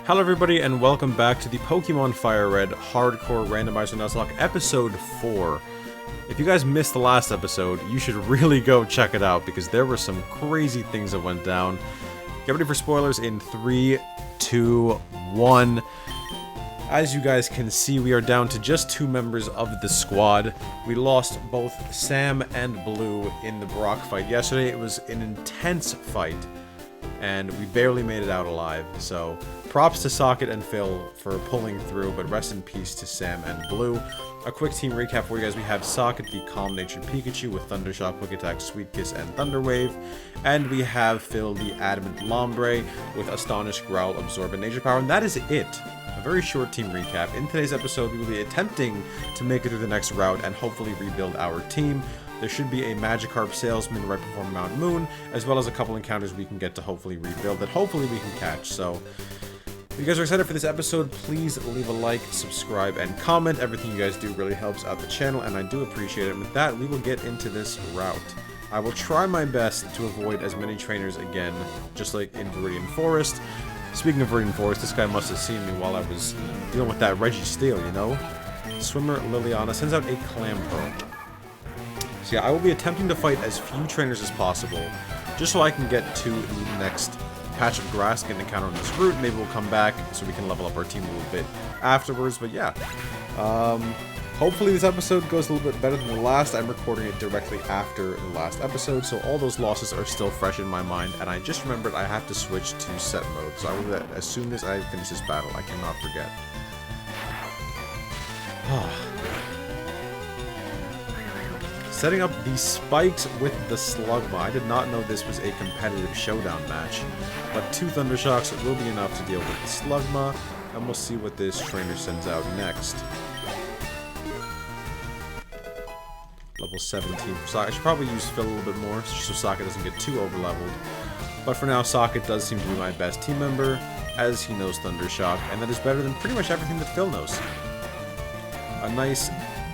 Hello everybody and welcome back to the Pokemon FireRed Hardcore Randomizer Nuzlocke episode 4. If you guys missed the last episode, you should really go check it out because there were some crazy things that went down. Get ready for spoilers in 3, 2, 1. As you guys can see, we are down to just 2 members of the squad. We lost both Sam and Blue in the Brock fight yesterday. It was an intense fight, and we barely made it out alive. So, props to Socket and Phil for pulling through, but rest in peace to Sam and Blue. A quick team recap for you guys. We have Socket, the calm-natured Pikachu with Thundershock, Quick Attack, Sweet Kiss, and Thunder Wave. And we have Phil, the Adamant Lombre with Astonish, Growl, Absorb, and Nature Power. And that is it. A very short team recap. In today's episode, we will be attempting to make it through the next route and hopefully rebuild our team. There should be a Magikarp salesman right before Mount Moon, as well as a couple encounters we can get to hopefully rebuild that hopefully we can catch. So, if you guys are excited for this episode, please leave a like, subscribe, and comment. Everything you guys do really helps out the channel, and I do appreciate it. And with that, we will get into this route. I will try my best to avoid as many trainers again, just like in Viridian Forest. Speaking of Viridian Forest, this guy must have seen me while I was dealing with that Registeel, you know? Swimmer Liliana sends out a Clamperl. So yeah, I will be attempting to fight as few trainers as possible, just so I can get to the next patch of grass, get an encounter on this route. Maybe we'll come back so we can level up our team a little bit afterwards. But yeah, hopefully this episode goes a little bit better than the last. I'm recording it directly after the last episode, so all those losses are still fresh in my mind. And I just remembered I have to switch to set mode, so I will do that as soon as I finish this battle. I cannot forget. Setting up the spikes with the Slugma. I did not know this was a competitive showdown match, but 2 Thundershocks will be enough to deal with the Slugma, and we'll see what this trainer sends out next. Level 17 for Socket. I should probably use Phil a little bit more, so Socket doesn't get too over-leveled. But for now, Socket does seem to be my best team member, as he knows Thundershock, and that is better than pretty much everything that Phil knows. A nice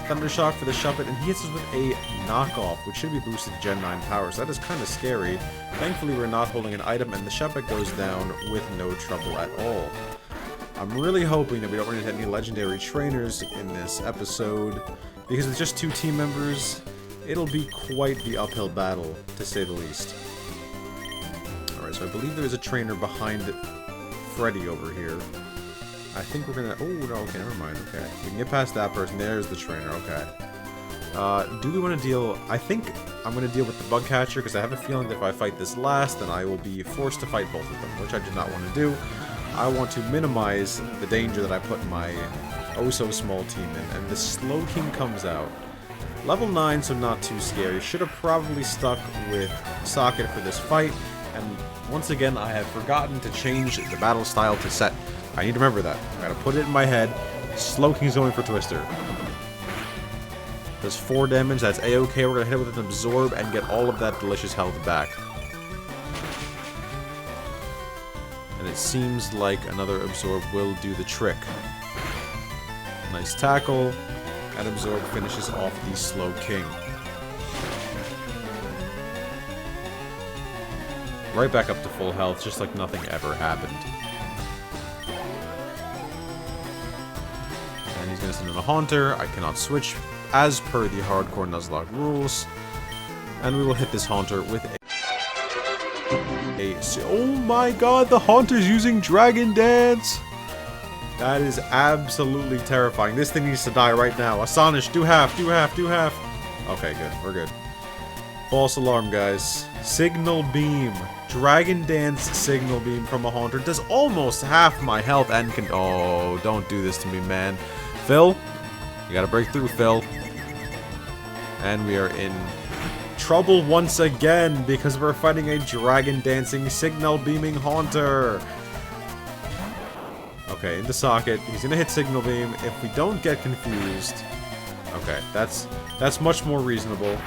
Thundershock for the Shuppet, and he hits us with a knockoff, which should be boosted to Gen 9 power, so that is kind of scary. Thankfully, we're not holding an item, and the Shuppet goes down with no trouble at all. I'm really hoping that we don't run into any legendary trainers in this episode, because with just 2 team members, it'll be quite the uphill battle, to say the least. Alright, so I believe there is a trainer behind Freddy over here. I think we're gonna... Oh, no, okay, never mind, okay. We can get past that person. There's the trainer, okay. Do we want to deal... I think I'm going to deal with the Bug Catcher, because I have a feeling that if I fight this last, then I will be forced to fight both of them, which I do not want to do. I want to minimize the danger that I put my oh-so-small team in, and the Slowking comes out. Level 9, so not too scary. Should have probably stuck with Socket for this fight, and once again, I have forgotten to change the battle style to set. I need to remember that. I gotta put it in my head. Slowking's going for Twister. Does 4 damage, that's a-okay. We're gonna hit it with an Absorb and get all of that delicious health back. And it seems like another Absorb will do the trick. Nice tackle, and Absorb finishes off the Slowking. Right back up to full health, just like nothing ever happened. And he's gonna send in a Haunter. I cannot switch as per the hardcore Nuzlocke rules. And we will hit this Haunter with a... Oh my god, the Haunter's using Dragon Dance! That is absolutely terrifying. This thing needs to die right now. Astonish, do half, do half, do half. Okay, good. We're good. False alarm, guys. Signal Beam. Dragon Dance Signal Beam from a Haunter does almost half my health and can... Oh, don't do this to me, man. Phil? You gotta break through, Phil. And we are in trouble once again because we're fighting a Dragon Dancing Signal Beaming Haunter. Okay, into Socket. He's gonna hit Signal Beam. If we don't get confused... Okay, that's much more reasonable.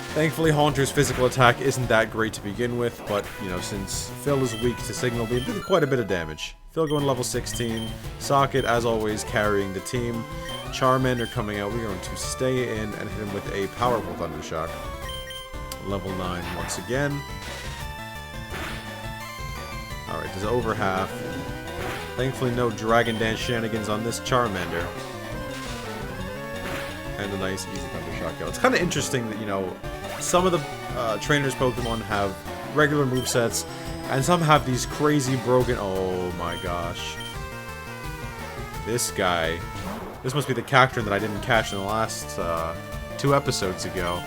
Thankfully, Haunter's physical attack isn't that great to begin with, but, you know, since Phil is weak to Signal Beam, did quite a bit of damage. Phil going level 16. Socket, as always, carrying the team. Charmander coming out. We're going to stay in and hit him with a powerful Thundershock. Level 9 once again. Alright, there's over half. Thankfully no Dragon Dance shenanigans on this Charmander. And a nice easy Thunder Shock kill. It's kind of interesting that, you know, some of the trainers' Pokemon have regular movesets, and some have these crazy broken... Oh my gosh. This guy. This must be the Cacturn that I didn't catch in the last 2 episodes ago.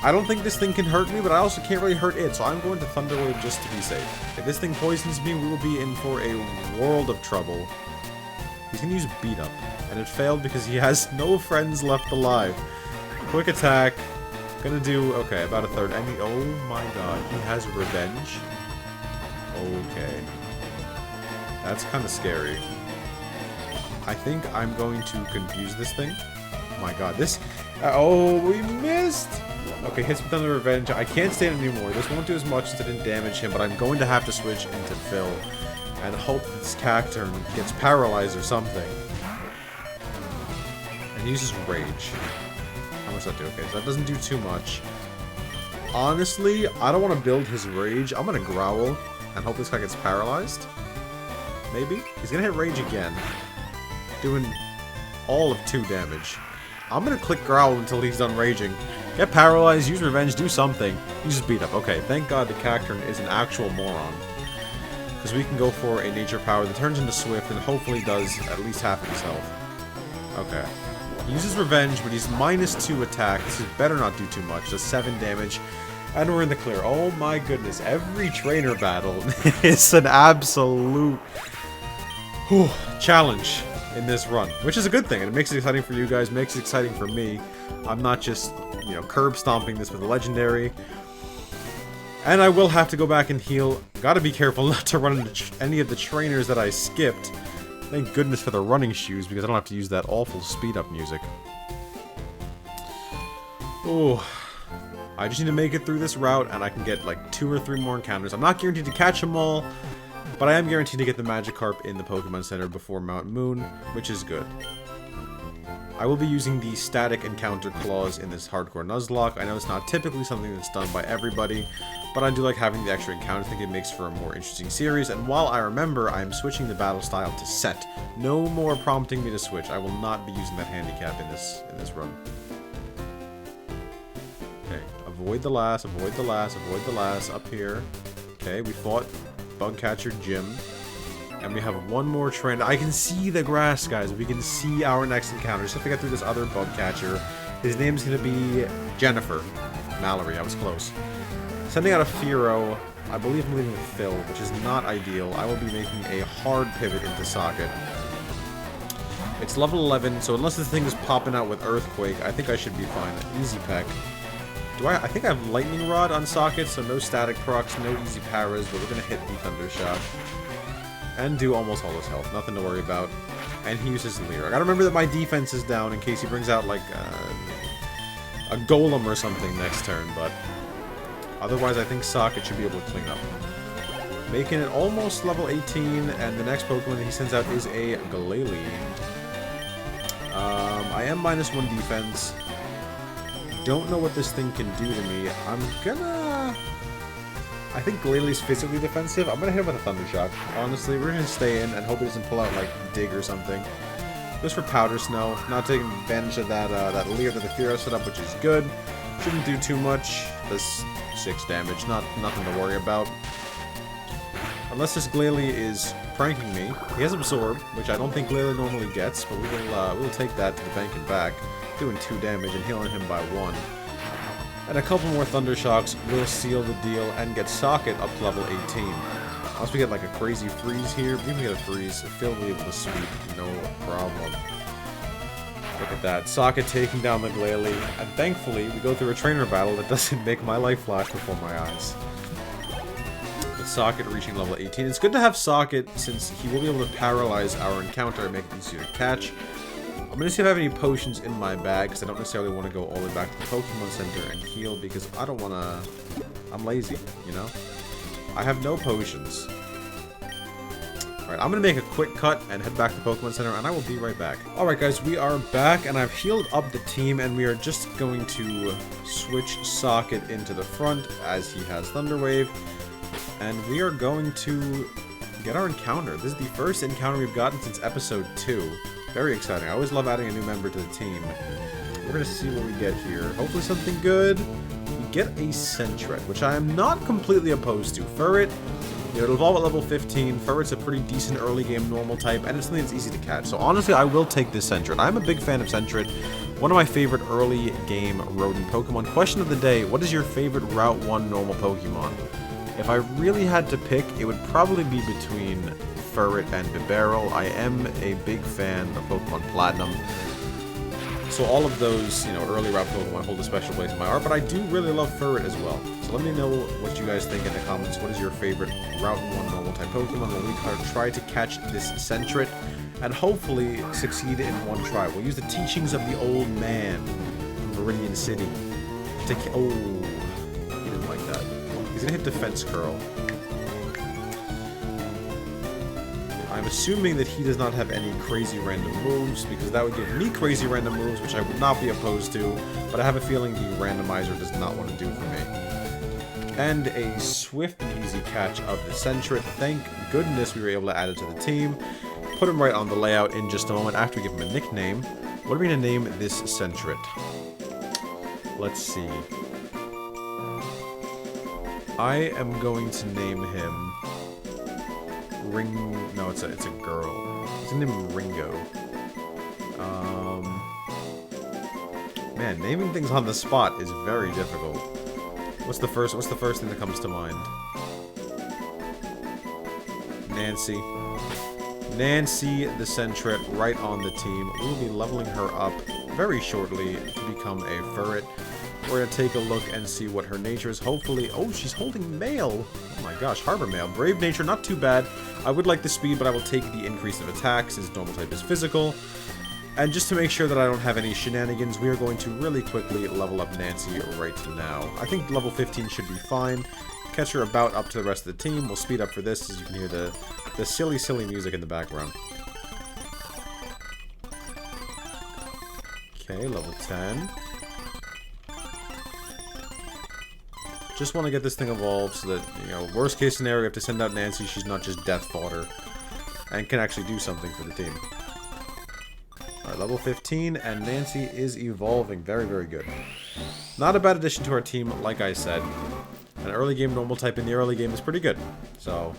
I don't think this thing can hurt me, but I also can't really hurt it, so I'm going to Thunder Wave just to be safe. If this thing poisons me, we will be in for a world of trouble. He's going to use Beat Up, and it failed because he has no friends left alive. Quick attack. Gonna do, okay, about a third. Oh my god, he has Revenge. Okay. That's kind of scary. I think I'm going to confuse this thing. Oh my god, this... oh, we missed! Okay, hits with Thunder Revenge. I can't stand it anymore. This won't do as much as it didn't damage him, but I'm going to have to switch into Phil. And hope that this Cacturn gets paralyzed or something. And he uses Rage. How much does that do? Okay, so that doesn't do too much. Honestly, I don't want to build his Rage. I'm going to Growl and hope this guy gets paralyzed. Maybe? He's going to hit Rage again. Doing all of 2 damage. I'm going to click Growl until he's done raging. Get paralyzed, use Revenge, do something. Use Beat Up. Okay, thank god the Cacturn is an actual moron. Because we can go for a Nature Power that turns into Swift and hopefully does at least half of his health. Okay. He uses Revenge, but he's -2 attack. This better not do too much. Does 7 damage. And we're in the clear. Oh my goodness. Every trainer battle is an absolute challenge in this run. Which is a good thing. And it makes it exciting for you guys. Makes it exciting for me. I'm not just, you know, curb stomping this with a Legendary. And I will have to go back and heal. Gotta be careful not to run into any of the trainers that I skipped. Thank goodness for the running shoes, because I don't have to use that awful speed-up music. Oh, I just need to make it through this route, and I can get like 2 or 3 more encounters. I'm not guaranteed to catch them all, but I am guaranteed to get the Magikarp in the Pokemon Center before Mount Moon, which is good. I will be using the static encounter clause in this hardcore Nuzlocke. I know it's not typically something that's done by everybody, but I do like having the extra encounters. I think it makes for a more interesting series, and while I remember, I am switching the battle style to set. No more prompting me to switch. I will not be using that handicap in this run. Okay, avoid the last, avoid the last, avoid the last, up here. Okay, we fought Bugcatcher Jim. And we have one more trend. I can see the grass, guys. We can see our next encounter. Just have to get through this other bug catcher. His name's going to be Jennifer. Mallory, I was close. Sending out a Fearow. I believe I'm leaving with Phil, which is not ideal. I will be making a hard pivot into Socket. It's level 11, so unless this thing is popping out with Earthquake, I think I should be fine. Easy Peck. I think I have Lightning Rod on Socket, so no static procs, no easy paras, but we're going to hit the Thunder Shock. And do almost all his health. Nothing to worry about. And he uses Leer. I gotta remember that my defense is down in case he brings out, like, a Golem or something next turn, but... Otherwise, I think Socket should be able to clean up. Making it almost level 18, and the next Pokemon that he sends out is a Glalie. I am -1 defense. Don't know what this thing can do to me. I'm gonna... I think Glalie's physically defensive. I'm gonna hit him with a Thunder Shock. Honestly, we're gonna stay in and hope he doesn't pull out, like, Dig or something. Goes for Powder Snow. Not taking advantage of that Leer that the Fearow set up, which is good. Shouldn't do too much. Does 6 damage. Nothing to worry about. Unless this Glalie is pranking me. He has Absorb, which I don't think Glalie normally gets, but we'll take that to the bank and back. Doing 2 damage and healing him by 1. And a couple more Thunder Shocks will seal the deal and get Socket up to level 18. Unless we get like a crazy freeze here, even get a freeze, Phil will be able to sweep, no problem. Look at that, Socket taking down the Glalie, and thankfully we go through a trainer battle that doesn't make my life flash before my eyes. With Socket reaching level 18, it's good to have Socket since he will be able to paralyze our encounter and make it easier to catch. I'm gonna see if I have any potions in my bag, because I don't necessarily want to go all the way back to the Pokemon Center and heal, because I don't want to... I'm lazy, you know? I have no potions. Alright, I'm gonna make a quick cut and head back to the Pokemon Center, and I will be right back. Alright guys, we are back, and I've healed up the team, and we are just going to switch Socket into the front, as he has Thunder Wave. And we are going to get our encounter. This is the first encounter we've gotten since episode 2. Very exciting. I always love adding a new member to the team. We're going to see what we get here. Hopefully something good. We get a Sentret, which I am not completely opposed to. FireRed, you know, it'll evolve at level 15. FireRed's a pretty decent early game normal type, and it's something that's easy to catch. So honestly, I will take this Sentret. I'm a big fan of Sentret. One of my favorite early game rodent Pokemon. Question of the day, what is your favorite Route 1 normal Pokemon? If I really had to pick, it would probably be between FireRed and Bibarel. I am a big fan of Pokemon Platinum. So all of those, you know, early route Pokemon hold a special place in my heart, but I do really love FireRed as well. So let me know what you guys think in the comments. What is your favorite Route 1 normal type Pokemon? When we try to catch this Sentret and hopefully succeed in one try. We'll use the teachings of the old man from Viridian City to oh, he didn't like that. He's gonna hit Defense Curl. I'm assuming that he does not have any crazy random moves, because that would give me crazy random moves, which I would not be opposed to, but I have a feeling the Randomizer does not want to do for me. And a swift and easy catch of the Sentret. Thank goodness we were able to add it to the team. Put him right on the layout in just a moment after we give him a nickname. What are we going to name this Sentret? Let's see. I am going to name him... No, it's a girl. It's gonna name him Ringo. Man, naming things on the spot is very difficult. What's the first thing that comes to mind? Nancy. Nancy the Sentret right on the team. We'll be leveling her up very shortly to become a FireRed. We're going to take a look and see what her nature is. Hopefully... Oh, she's holding Mail. Oh my gosh, Harbor Mail. Brave nature, not too bad. I would like the speed, but I will take the increase of attacks. His normal type is physical. And just to make sure that I don't have any shenanigans, we are going to really quickly level up Nancy right now. I think level 15 should be fine. Catch her about up to the rest of the team. We'll speed up for this, as you can hear the silly, silly music in the background. Okay, level 10. Just want to get this thing evolved so that, you know, worst case scenario, we have to send out Nancy. She's not just death fodder and can actually do something for the team. Alright, level 15, and Nancy is evolving. Very, very good. Not a bad addition to our team, like I said. An early game normal type in the early game is pretty good. So,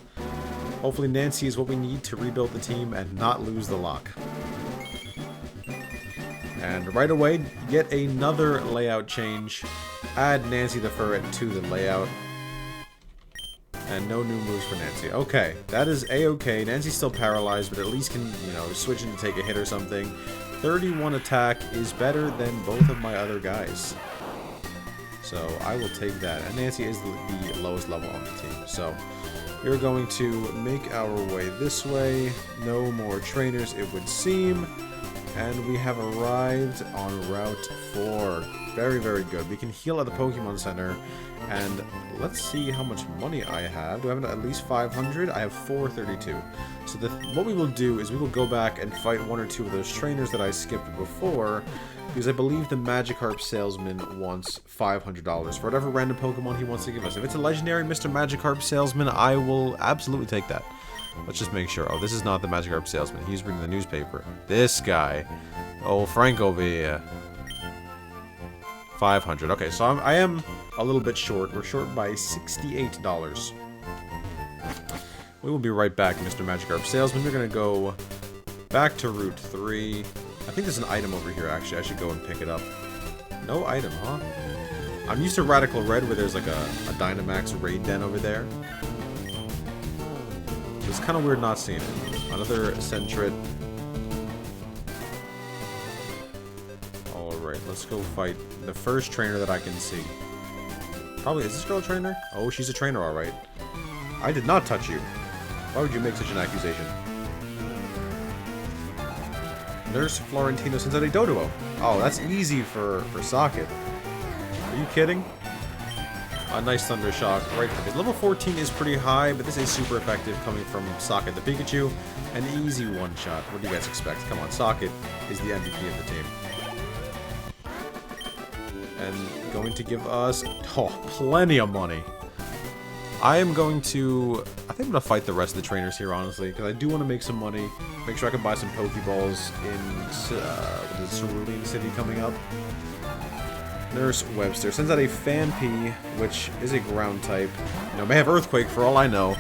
hopefully Nancy is what we need to rebuild the team and not lose the lock. And right away, get another layout change. Add Nancy the FireRed to the layout. And no new moves for Nancy. Okay, that is a-okay. Nancy's still paralyzed, but at least can, you know, switch in to take a hit or something. 31 attack is better than both of my other guys. So I will take that. And Nancy is the lowest level on the team. So we're going to make our way this way. No more trainers, it would seem. And we have arrived on Route 4. Very, very good. We can heal at the Pokemon Center. And let's see how much money I have. Do I have at least 500? I have 432. So what we will do is we will go back and fight one or two of those trainers that I skipped before. Because I believe the Magikarp salesman wants $500 for whatever random Pokemon he wants to give us. If it's a legendary Mr. Magikarp salesman, I will absolutely take that. Let's just make sure. Oh, this is not the Magikarp salesman. He's reading the newspaper. This guy. Oh, Frank over here. 500. Okay, so I am a little bit short. We're short by $68. We will be right back, Mr. Magikarp salesman. We're going to go back to Route 3. I think there's an item over here, actually. I should go and pick it up. No item, huh? I'm used to Radical Red, where there's like a Dynamax raid den over there. It's kind of weird not seeing it. Another Sentret. Alright, let's go fight the first trainer that I can see. Probably, is this girl a trainer? Oh, she's a trainer, alright. I did not touch you. Why would you make such an accusation? Nurse Florentino Sensei Doduo. Oh, that's easy for Socket. Are you kidding? A nice Thunder Shock right to the face. Level 14 is pretty high, but this is super effective coming from Socket the Pikachu. An easy one-shot. What do you guys expect? Come on, Socket is the MVP of the team. And going to give us, oh, plenty of money. I am going to... I think I'm going to fight the rest of the trainers here, honestly, because I do want to make some money. Make sure I can buy some Pokeballs in Cerulean City coming up. Nurse Webster sends out a Phanpy, which is a ground type. You know, may have Earthquake for all I know,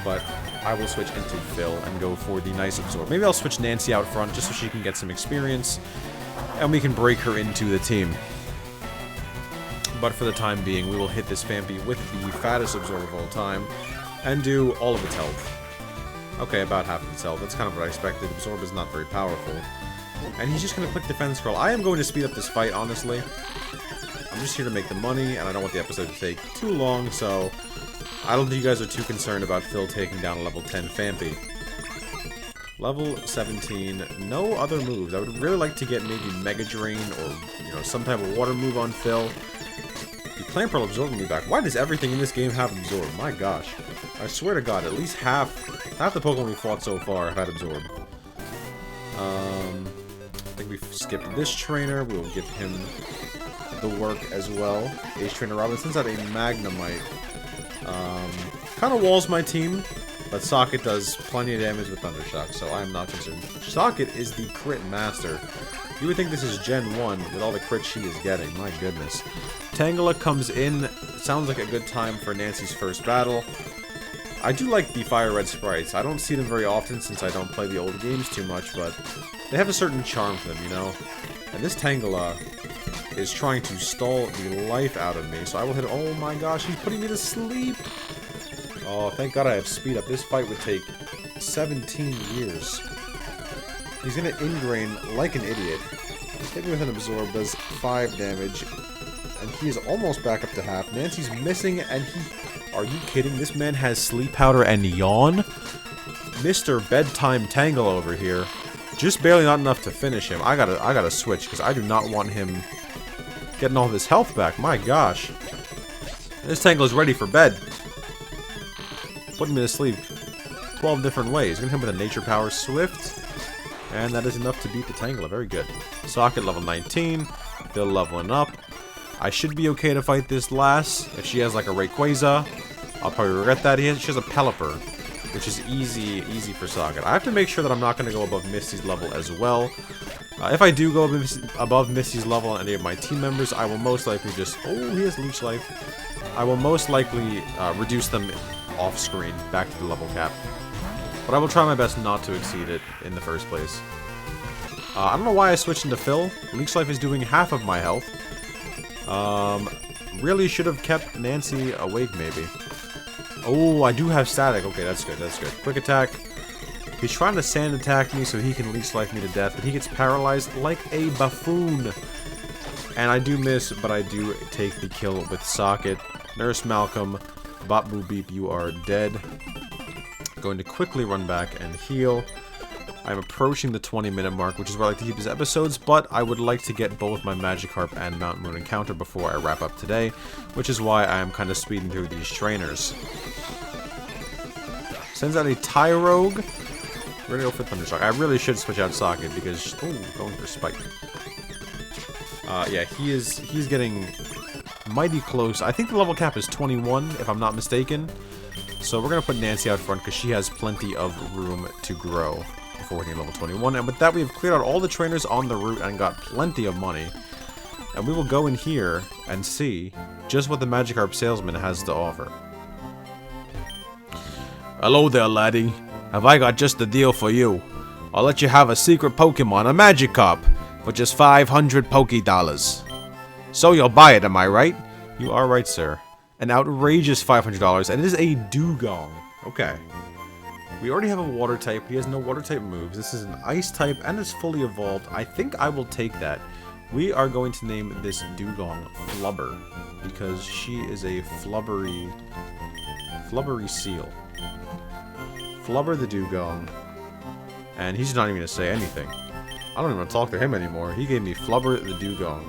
but I will switch into Phil and go for the nice Absorb. Maybe I'll switch Nancy out front just so she can get some experience, and we can break her into the team. But for the time being, we will hit this Phanpy with the fattest Absorb of all time, and do all of its health. Okay, about half of its health. That's kind of what I expected. Absorb is not very powerful. And he's just going to click Defense Scroll. I am going to speed up this fight, honestly. I'm just here to make the money, and I don't want the episode to take too long, so I don't think you guys are too concerned about Phil taking down a level 10 Phanpy. Level 17, no other moves. I would really like to get maybe Mega Drain or, you know, some type of water move on Phil. The Plant Pearl absorbing me back. Why does everything in this game have Absorb? My gosh. I swear to God, at least half the Pokemon we fought so far have had Absorb. I think we've skipped this trainer. We will give him the work as well. Ace Trainer Robin sends out a Magnemite. Kind of walls my team, but Socket does plenty of damage with Thundershock, so I'm not concerned. Socket is the crit master. You would think this is Gen 1 with all the crits she is getting. My goodness. Tangela comes in. Sounds like a good time for Nancy's first battle. I do like the FireRed sprites. I don't see them very often since I don't play the old games too much, but they have a certain charm to them, you know? And this Tangela is trying to stall the life out of me, so I will hit... Oh my gosh, he's putting me to sleep! Oh, thank God I have speed up. This fight would take 17 years. He's gonna ingrain like an idiot. Hit me with an Absorb, does 5 damage. And he is almost back up to half. Nancy's missing, and he... Are you kidding? This man has Sleep Powder and Yawn? Mr. Bedtime Tangle over here. Just barely not enough to finish him. I gotta switch, because I do not want him getting all this health back. My gosh. This Tangle is ready for bed. Putting me to sleep 12 different ways. Gonna hit him with a Nature Power Swift. And that is enough to beat the Tangela. Very good. Socket level 19. Phil leveling up. I should be okay to fight this lass. If she has like a Rayquaza, I'll probably regret that. She has a Pelipper, which is easy for Socket. I have to make sure that I'm not going to go above Misty's level as well. If I do go above Misty's level on any of my team members, I will most likely just... Oh, he has Leech Life. I will most likely reduce them off screen back to the level cap. But I will try my best not to exceed it in the first place. I don't know why I switched into Phil. Leech Life is doing half of my health. Really should have kept Nancy awake, maybe. Oh, I do have Static. Okay, that's good, that's good. Quick Attack. He's trying to Sand Attack me so he can Leech Life me to death, but he gets paralyzed like a buffoon. And I do miss, but I do take the kill with Socket. Nurse Malcolm, Bop Boo Beep, you are dead. Going to quickly run back and heal. I'm approaching the 20-minute mark, which is where I like to keep these episodes, but I would like to get both my Magikarp and Mount Moon encounter before I wrap up today, which is why I am kind of speeding through these trainers. Sends out a Tyrogue. We're gonna go for Thundershock. I really should switch out Socket because... Oh, going for Spike. Yeah, he's getting mighty close. I think the level cap is 21, if I'm not mistaken. So we're gonna put Nancy out front because she has plenty of room to grow before hitting level 21. And with that, we have cleared out all the trainers on the route and got plenty of money. And we will go in here and see just what the Magikarp salesman has to offer. Hello there, laddie. Have I got just the deal for you? I'll let you have a secret Pokemon, a Magikarp, for just 500 Poké-Dollars. So you'll buy it, am I right? You are right, sir. An outrageous $500, and it is a Dugong. Okay. We already have a water type. He has no water type moves. This is an ice type, and it's fully evolved. I think I will take that. We are going to name this Dugong Flubber, because she is a flubbery seal. Flubber the Dugong. And he's not even going to say anything. I don't even want to talk to him anymore. He gave me Flubber the Dugong,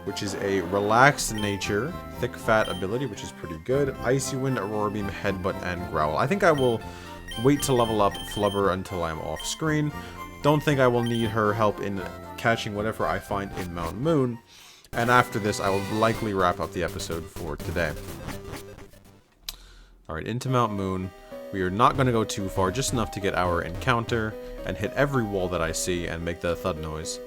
which is a relaxed nature, thick fat ability, which is pretty good. Icy Wind, Aurora Beam, Headbutt, and Growl. I think I will wait to level up Flubber until I'm off screen. Don't think I will need her help in catching whatever I find in Mount Moon. And after this, I will likely wrap up the episode for today. Alright, into Mount Moon. We are not going to go too far, just enough to get our encounter and hit every wall that I see and make the thud noise.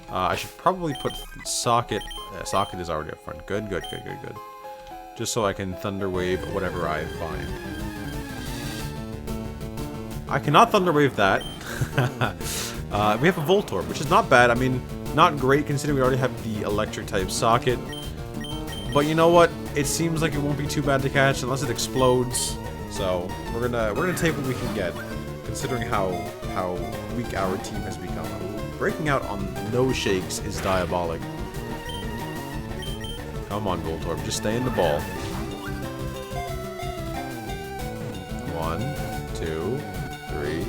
I should probably put Socket. Socket is already up front. Good, good, good, good, good. Just so I can Thunder Wave whatever I find. I cannot Thunder Wave that. We have a Voltorb, which is not bad. I mean, not great considering we already have the Electric type Socket. But you know what? It seems like it won't be too bad to catch unless it explodes. So we're gonna take what we can get, considering how weak our team has become. Breaking out on no shakes is diabolic. Come on, Voltorb, just stay in the ball. 1, 2, 3.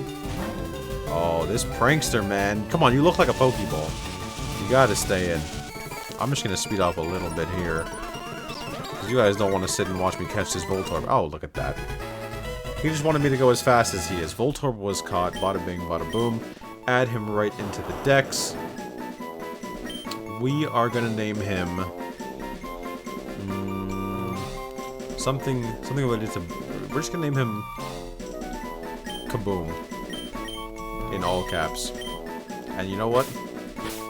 Oh, this prankster, man! Come on, you look like a Pokeball. You gotta stay in. I'm just gonna speed up a little bit here. You guys don't want to sit and watch me catch this Voltorb. Oh, look at that. He just wanted me to go as fast as he is. Voltorb was caught. Bada bing, bada boom. Add him right into the dex. We are going to name him... something related to... We're just going to name him... Kaboom. In all caps. And you know what?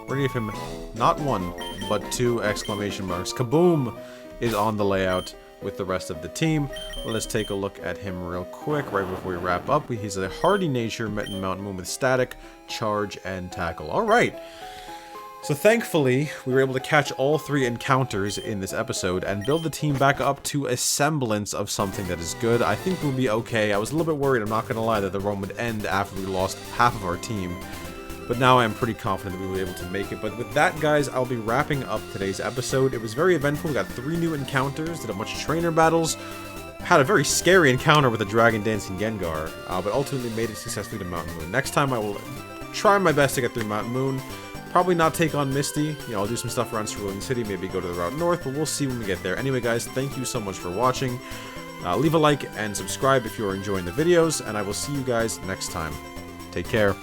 We're going to give him not 1, but 2 exclamation marks. Kaboom! Is on the layout with the rest of the team. Let's take a look at him real quick right before we wrap up. He's a hardy nature, met in Mountain Moon with static, charge, and tackle. Alright. So thankfully, we were able to catch all 3 encounters in this episode and build the team back up to a semblance of something that is good. I think we'll be okay. I was a little bit worried, I'm not going to lie, that the run would end after we lost half of our team. But now I'm pretty confident that we will be able to make it. But with that, guys, I'll be wrapping up today's episode. It was very eventful. We got 3 new encounters, did a bunch of trainer battles, had a very scary encounter with a Dragon Dancing Gengar, but ultimately made it successfully to Mountain Moon. Next time, I will try my best to get through Mountain Moon. Probably not take on Misty. You know, I'll do some stuff around Cerulean City, maybe go to the route north, but we'll see when we get there. Anyway, guys, thank you so much for watching. Leave a like and subscribe if you are enjoying the videos, and I will see you guys next time. Take care.